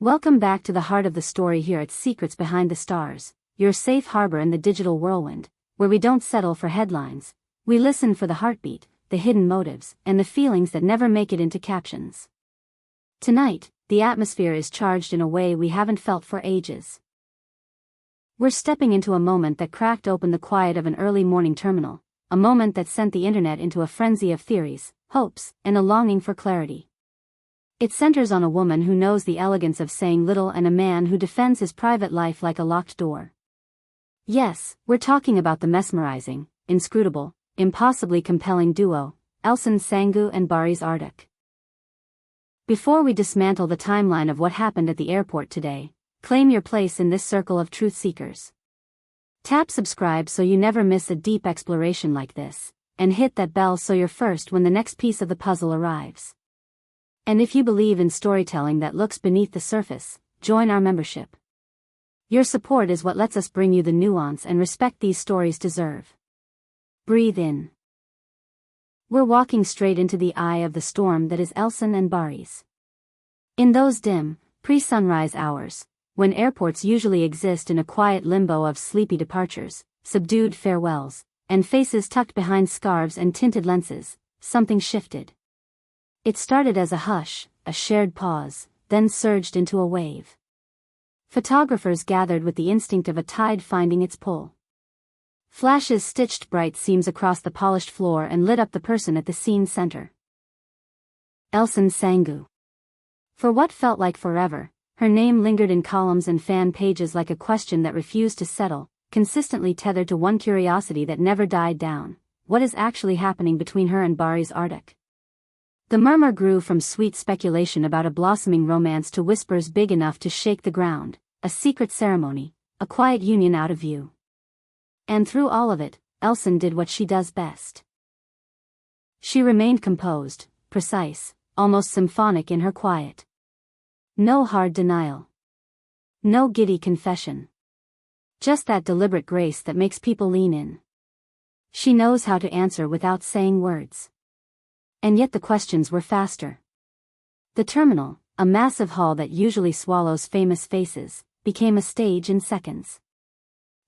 Welcome back to the heart of the story here at Secrets Behind the Stars, your safe harbor in the digital whirlwind, where we don't settle for headlines. We listen for the heartbeat, the hidden motives, and the feelings that never make it into captions. Tonight, the atmosphere is charged in a way we haven't felt for ages. We're stepping into a moment that cracked open the quiet of an early morning terminal, a moment that sent the internet into a frenzy of theories, hopes, and a longing for clarity. It centers on a woman who knows the elegance of saying little and a man who defends his private life like a locked door. Yes, we're talking about the mesmerizing, inscrutable, impossibly compelling duo, Elçin Sangu and Barış Arduç. Before we dismantle the timeline of what happened at the airport today, claim your place in this circle of truth seekers. Tap subscribe so you never miss a deep exploration like this, and hit that bell so you're first when the next piece of the puzzle arrives. And if you believe in storytelling that looks beneath the surface, join our membership. Your support is what lets us bring you the nuance and respect these stories deserve. Breathe in. We're walking straight into the eye of the storm that is Elçin and Barış. In those dim, pre-sunrise hours, when airports usually exist in a quiet limbo of sleepy departures, subdued farewells, and faces tucked behind scarves and tinted lenses, something shifted. It started as a hush, a shared pause, then surged into a wave. Photographers gathered with the instinct of a tide finding its pull. Flashes stitched bright seams across the polished floor and lit up the person at the scene's center. Elçin Sangu. For what felt like forever, her name lingered in columns and fan pages like a question that refused to settle, consistently tethered to one curiosity that never died down: what is actually happening between her and Barış Arduç? The murmur grew from sweet speculation about a blossoming romance to whispers big enough to shake the ground, a secret ceremony, a quiet union out of view. And through all of it, Elçin did what she does best. She remained composed, precise, almost symphonic in her quiet. No hard denial. No giddy confession. Just that deliberate grace that makes people lean in. She knows how to answer without saying words. And yet the questions were faster. The terminal, a massive hall that usually swallows famous faces, became a stage in seconds.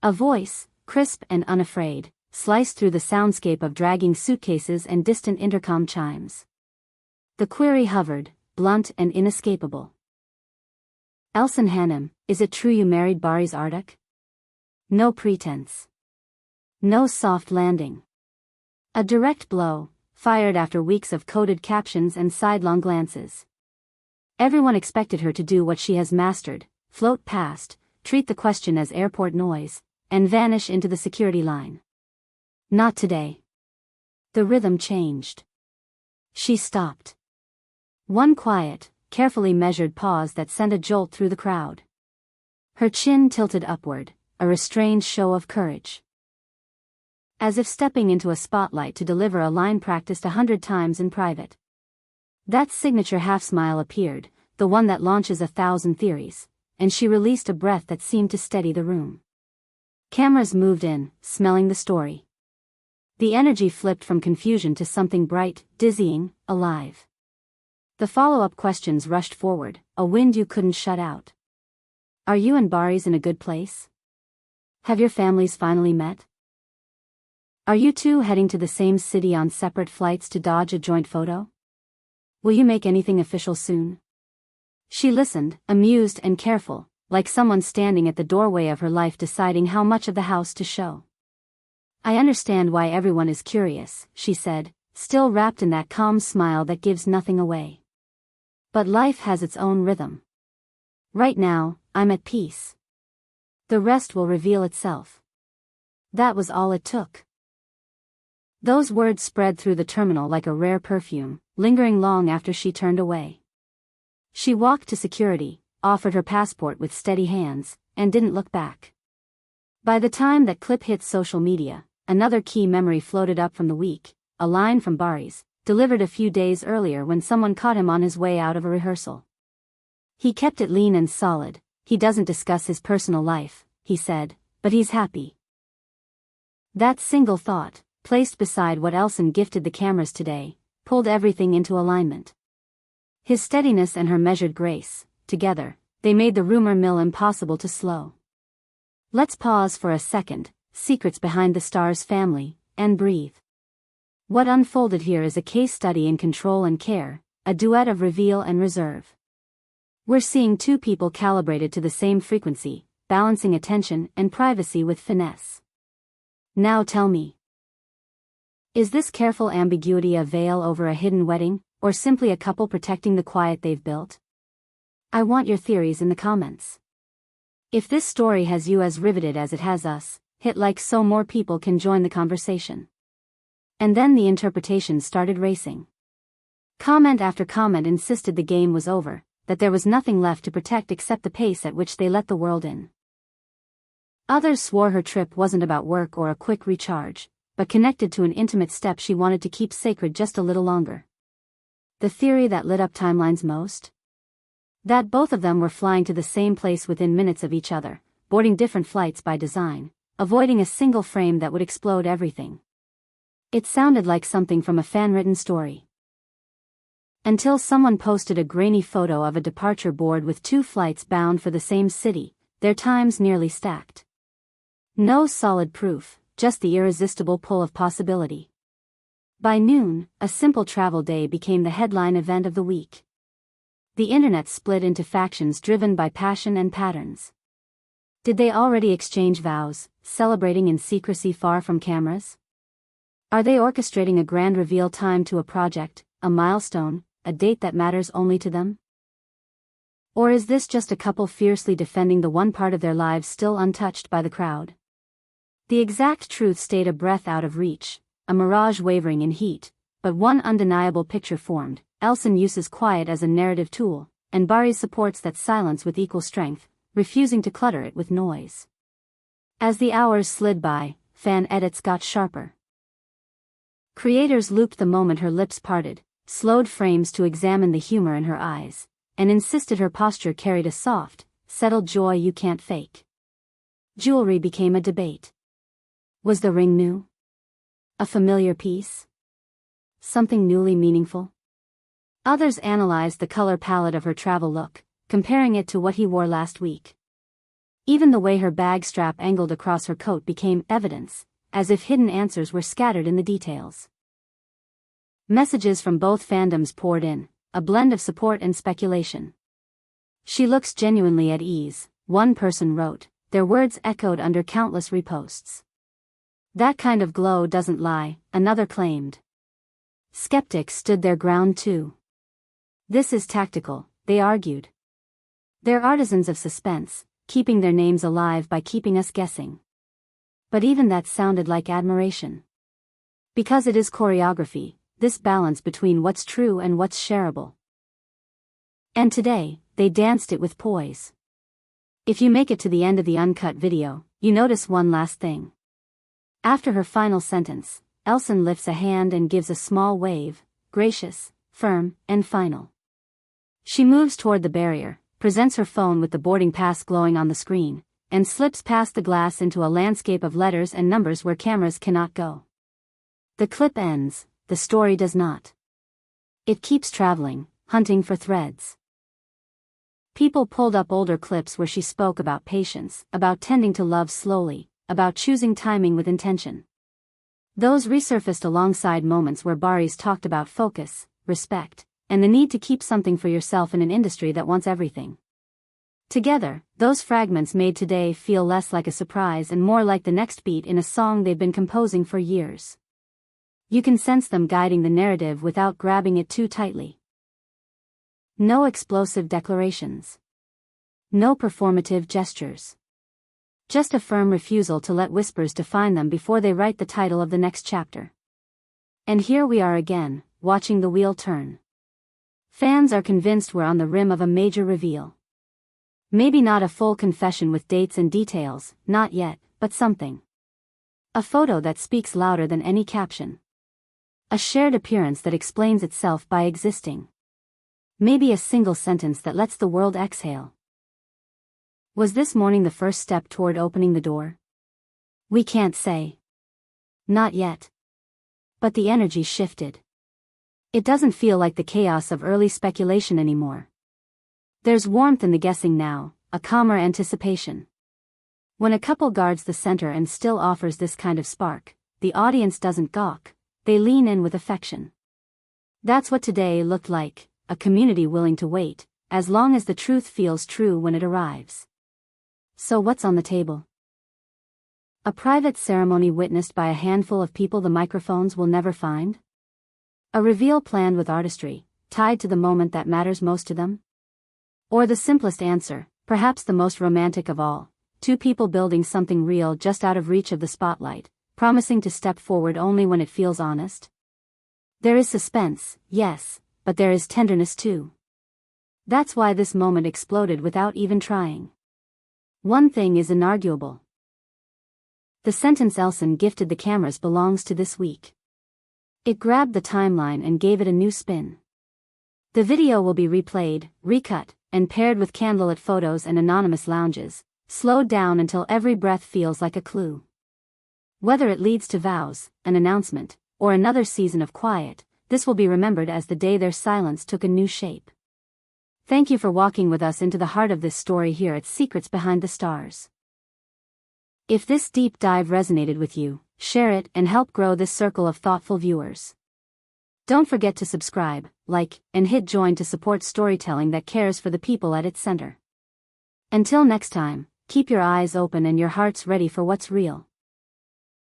A voice, crisp and unafraid, sliced through the soundscape of dragging suitcases and distant intercom chimes. The query hovered, blunt and inescapable. Elçin Hanım, is it true you married Barış Arduç? No pretense. No soft landing. A direct blow, fired after weeks of coded captions and sidelong glances. Everyone expected her to do what she has mastered: float past, treat the question as airport noise, and vanish into the security line. Not today. The rhythm changed. She stopped. One quiet, carefully measured pause that sent a jolt through the crowd. Her chin tilted upward, a restrained show of courage. As if stepping into a spotlight to deliver a line practiced 100 times in private. That signature half-smile appeared, the one that launches 1,000 theories, and she released a breath that seemed to steady the room. Cameras moved in, smelling the story. The energy flipped from confusion to something bright, dizzying, alive. The follow-up questions rushed forward, a wind you couldn't shut out. Are you and Barış in a good place? Have your families finally met? Are you two heading to the same city on separate flights to dodge a joint photo? Will you make anything official soon? She listened, amused and careful, like someone standing at the doorway of her life deciding how much of the house to show. I understand why everyone is curious, she said, still wrapped in that calm smile that gives nothing away. But life has its own rhythm. Right now, I'm at peace. The rest will reveal itself. That was all it took. Those words spread through the terminal like a rare perfume, lingering long after she turned away. She walked to security, offered her passport with steady hands, and didn't look back. By the time that clip hit social media, another key memory floated up from the week, a line from Barış, delivered a few days earlier when someone caught him on his way out of a rehearsal. He kept it lean and solid. He doesn't discuss his personal life, he said, but he's happy. That single thought, placed beside what Elçin gifted the cameras today, pulled everything into alignment. His steadiness and her measured grace, together, they made the rumor mill impossible to slow. Let's pause for a second, secrets behind the stars family, and breathe. What unfolded here is a case study in control and care, a duet of reveal and reserve. We're seeing two people calibrated to the same frequency, balancing attention and privacy with finesse. Now tell me. Is this careful ambiguity a veil over a hidden wedding, or simply a couple protecting the quiet they've built? I want your theories in the comments. If this story has you as riveted as it has us, hit like so more people can join the conversation. And then the interpretations started racing. Comment after comment insisted the game was over, that there was nothing left to protect except the pace at which they let the world in. Others swore her trip wasn't about work or a quick recharge, but connected to an intimate step she wanted to keep sacred just a little longer. The theory that lit up timelines most? That both of them were flying to the same place within minutes of each other, boarding different flights by design, avoiding a single frame that would explode everything. It sounded like something from a fan-written story. Until someone posted a grainy photo of a departure board with two flights bound for the same city, their times nearly stacked. No solid proof, just the irresistible pull of possibility. By noon, a simple travel day became the headline event of the week. The internet split into factions driven by passion and patterns. Did they already exchange vows, celebrating in secrecy far from cameras? Are they orchestrating a grand reveal timed to a project, a milestone, a date that matters only to them? Or is this just a couple fiercely defending the one part of their lives still untouched by the crowd? The exact truth stayed a breath out of reach, a mirage wavering in heat, but one undeniable picture formed. Elçin uses quiet as a narrative tool, and Barış supports that silence with equal strength, refusing to clutter it with noise. As the hours slid by, fan edits got sharper. Creators looped the moment her lips parted, slowed frames to examine the humor in her eyes, and insisted her posture carried a soft, settled joy you can't fake. Jewelry became a debate. Was the ring new? A familiar piece? Something newly meaningful? Others analyzed the color palette of her travel look, comparing it to what he wore last week. Even the way her bag strap angled across her coat became evidence, as if hidden answers were scattered in the details. Messages from both fandoms poured in, a blend of support and speculation. "She looks genuinely at ease," one person wrote, their words echoed under countless reposts. "That kind of glow doesn't lie," another claimed. Skeptics stood their ground too. "This is tactical," they argued. "They're artisans of suspense, keeping their names alive by keeping us guessing." But even that sounded like admiration. Because it is choreography, this balance between what's true and what's shareable. And today, they danced it with poise. If you make it to the end of the uncut video, you notice one last thing. After her final sentence, Elçin lifts a hand and gives a small wave, gracious, firm, and final. She moves toward the barrier, presents her phone with the boarding pass glowing on the screen, and slips past the glass into a landscape of letters and numbers where cameras cannot go. The clip ends, the story does not. It keeps traveling, hunting for threads. People pulled up older clips where she spoke about patience, about tending to love slowly, about choosing timing with intention. Those resurfaced alongside moments where Barış talked about focus, respect, and the need to keep something for yourself in an industry that wants everything. Together, those fragments made today feel less like a surprise and more like the next beat in a song they've been composing for years. You can sense them guiding the narrative without grabbing it too tightly. No explosive declarations. No performative gestures. Just a firm refusal to let whispers define them before they write the title of the next chapter. And here we are again, watching the wheel turn. Fans are convinced we're on the rim of a major reveal. Maybe not a full confession with dates and details, not yet, but something. A photo that speaks louder than any caption. A shared appearance that explains itself by existing. Maybe a single sentence that lets the world exhale. Was this morning the first step toward opening the door? We can't say. Not yet. But the energy shifted. It doesn't feel like the chaos of early speculation anymore. There's warmth in the guessing now, a calmer anticipation. When a couple guards the center and still offers this kind of spark, the audience doesn't gawk, they lean in with affection. That's what today looked like, a community willing to wait, as long as the truth feels true when it arrives. So what's on the table? A private ceremony witnessed by a handful of people the microphones will never find? A reveal planned with artistry, tied to the moment that matters most to them? Or the simplest answer, perhaps the most romantic of all, two people building something real just out of reach of the spotlight, promising to step forward only when it feels honest? There is suspense, yes, but there is tenderness too. That's why this moment exploded without even trying. One thing is inarguable. The sentence Elçin gifted the cameras belongs to this week. It grabbed the timeline and gave it a new spin. The video will be replayed, recut, and paired with candlelit photos and anonymous lounges, slowed down until every breath feels like a clue. Whether it leads to vows, an announcement, or another season of quiet, this will be remembered as the day their silence took a new shape. Thank you for walking with us into the heart of this story here at Secrets Behind the Stars. If this deep dive resonated with you, share it and help grow this circle of thoughtful viewers. Don't forget to subscribe, like, and hit join to support storytelling that cares for the people at its center. Until next time, keep your eyes open and your hearts ready for what's real.